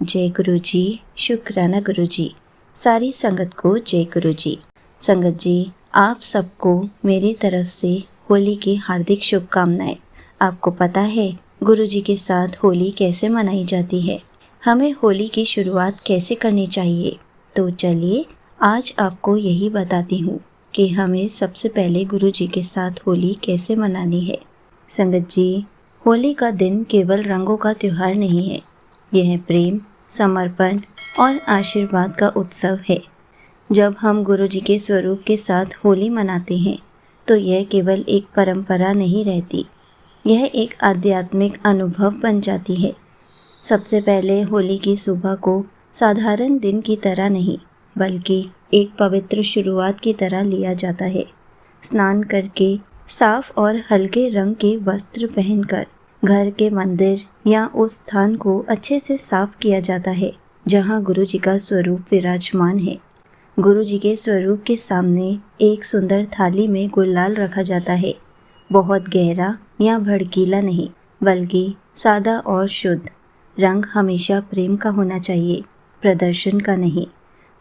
जय गुरु जी। शुक्राना गुरु जी। सारी संगत को जय गुरु जी। संगत जी, आप सबको मेरी तरफ से होली की हार्दिक शुभकामनाएं। आपको पता है गुरु जी के साथ होली कैसे मनाई जाती है, हमें होली की शुरुआत कैसे करनी चाहिए। तो चलिए आज आपको यही बताती हूँ कि हमें सबसे पहले गुरु जी के साथ होली कैसे मनानी है। संगत जी, होली का दिन केवल रंगों का त्योहार नहीं है, यह प्रेम, समर्पण और आशीर्वाद का उत्सव है। जब हम गुरु जी के स्वरूप के साथ होली मनाते हैं तो यह केवल एक परंपरा नहीं रहती, यह एक आध्यात्मिक अनुभव बन जाती है। सबसे पहले होली की सुबह को साधारण दिन की तरह नहीं बल्कि एक पवित्र शुरुआत की तरह लिया जाता है। स्नान करके साफ और हल्के रंग के वस्त्र पहनकर घर के मंदिर या उस स्थान को अच्छे से साफ किया जाता है जहाँ गुरु जी का स्वरूप विराजमान है। गुरु जी के स्वरूप के सामने एक सुंदर थाली में गुलाल रखा जाता है। बहुत गहरा या भड़कीला नहीं बल्कि सादा और शुद्ध। रंग हमेशा प्रेम का होना चाहिए, प्रदर्शन का नहीं।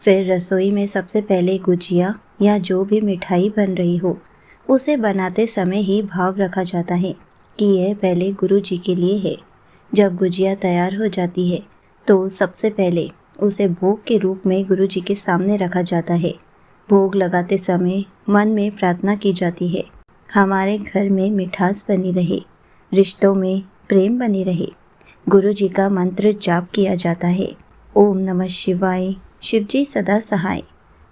फिर रसोई में सबसे पहले गुजिया या जो भी मिठाई बन रही हो उसे बनाते समय ही भाव रखा जाता है कि यह पहले गुरु जी के लिए है। जब गुजिया तैयार हो जाती है तो सबसे पहले उसे भोग के रूप में गुरु जी के सामने रखा जाता है। भोग लगाते समय मन में प्रार्थना की जाती है, हमारे घर में मिठास बनी रहे, रिश्तों में प्रेम बनी रहे। गुरु जी का मंत्र जाप किया जाता है, ओम नमः शिवाय, शिव जी सदा सहाय।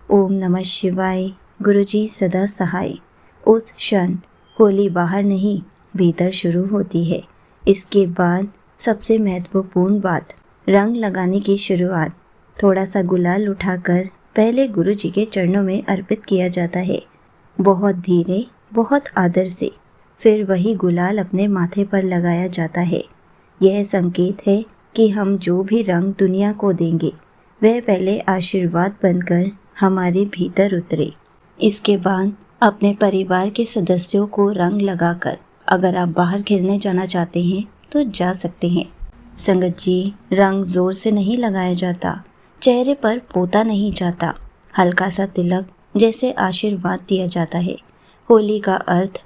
ओम नमः शिवाय, गुरु जी सदा सहाय। उस क्षण होली बाहर नहीं भीतर शुरू होती है। इसके बाद सबसे महत्वपूर्ण बात, रंग लगाने की शुरुआत। थोड़ा सा गुलाल उठाकर पहले गुरु जी के चरणों में अर्पित किया जाता है, बहुत धीरे, बहुत आदर से। फिर वही गुलाल अपने माथे पर लगाया जाता है। यह संकेत है कि हम जो भी रंग दुनिया को देंगे वह पहले आशीर्वाद बनकर हमारे भीतर उतरे। इसके बाद अपने परिवार के सदस्यों को रंग लगाकर अगर आप बाहर खेलने जाना चाहते हैं तो जा सकते हैं। संगत जी, रंग जोर से नहीं लगाया जाता, चेहरे पर पोता नहीं जाता, हल्का सा तिलक जैसे आशीर्वाद दिया जाता है। होली का अर्थ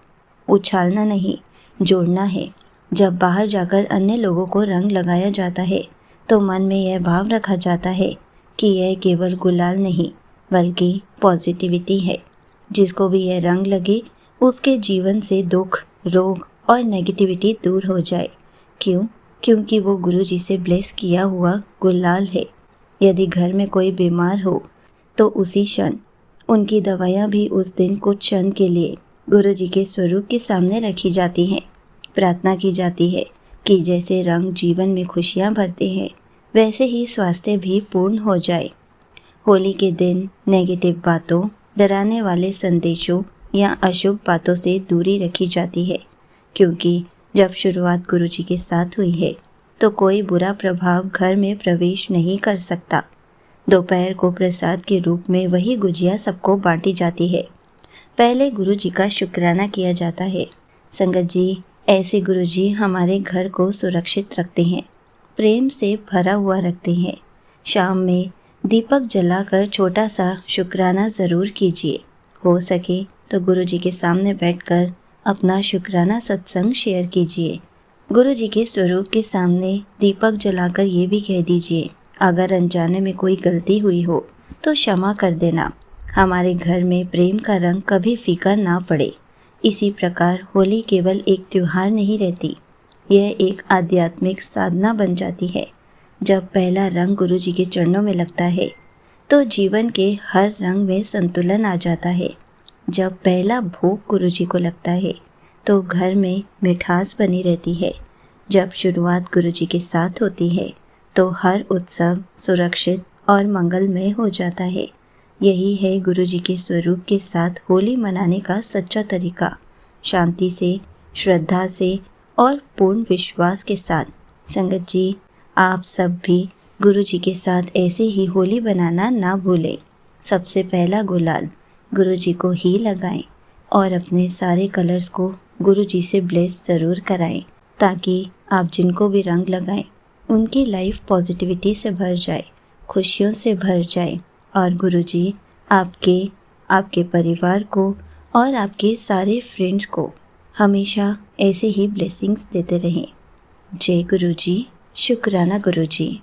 उछालना नहीं, जोड़ना है। जब बाहर जाकर अन्य लोगों को रंग लगाया जाता है तो मन में यह भाव रखा जाता है कि यह केवल गुलाल नहीं बल्कि पॉजिटिविटी है। जिसको भी यह रंग लगे उसके जीवन से दुख, रोग और नेगेटिविटी दूर हो जाए। क्यों? क्योंकि वो गुरु जी से ब्लेस किया हुआ गुलाल है। यदि घर में कोई बीमार हो तो उसी क्षण उनकी दवाइयाँ भी उस दिन कुछ क्षण के लिए गुरु जी के स्वरूप के सामने रखी जाती हैं। प्रार्थना की जाती है कि जैसे रंग जीवन में खुशियाँ भरते हैं वैसे ही स्वास्थ्य भी पूर्ण हो जाए। होली के दिन नेगेटिव बातों, डराने वाले संदेशों या अशुभ बातों से दूरी रखी जाती है, क्योंकि जब शुरुआत गुरु जी के साथ हुई है तो कोई बुरा प्रभाव घर में प्रवेश नहीं कर सकता। दोपहर को प्रसाद के रूप में वही गुजिया सबको बांटी जाती है। पहले गुरु जी का शुक्राना किया जाता है। संगत जी, ऐसे गुरु जी हमारे घर को सुरक्षित रखते हैं, प्रेम से भरा हुआ रखते हैं। शाम में दीपक जलाकर छोटा सा शुक्राना ज़रूर कीजिए। हो सके तो गुरु जी के सामने बैठकर अपना शुक्राना सत्संग शेयर कीजिए। गुरु जी के स्वरूप के सामने दीपक जलाकर ये भी कह दीजिए, अगर अनजाने में कोई गलती हुई हो तो क्षमा कर देना। हमारे घर में प्रेम का रंग कभी फीका ना पड़े। इसी प्रकार होली केवल एक त्योहार नहीं रहती, यह एक आध्यात्मिक साधना बन जाती है। जब पहला रंग गुरु जी के चरणों में लगता है तो जीवन के हर रंग में संतुलन आ जाता है। जब पहला भोग गुरु जी को लगता है तो घर में मिठास बनी रहती है। जब शुरुआत गुरु जी के साथ होती है तो हर उत्सव सुरक्षित और मंगलमय हो जाता है। यही है गुरु जी के स्वरूप के साथ होली मनाने का सच्चा तरीका, शांति से, श्रद्धा से और पूर्ण विश्वास के साथ। संगत जी, आप सब भी गुरु जी के साथ ऐसे ही होली बनाना ना भूलें। सबसे पहला गुलाल गुरु जी को ही लगाएं और अपने सारे कलर्स को गुरु जी से ब्लेस ज़रूर कराएं, ताकि आप जिनको भी रंग लगाएं उनकी लाइफ पॉजिटिविटी से भर जाए, खुशियों से भर जाए और गुरुजी आपके परिवार को और आपके सारे फ्रेंड्स को हमेशा ऐसे ही ब्लेसिंग्स देते रहें। जय गुरुजी, शुक्राना गुरुजी।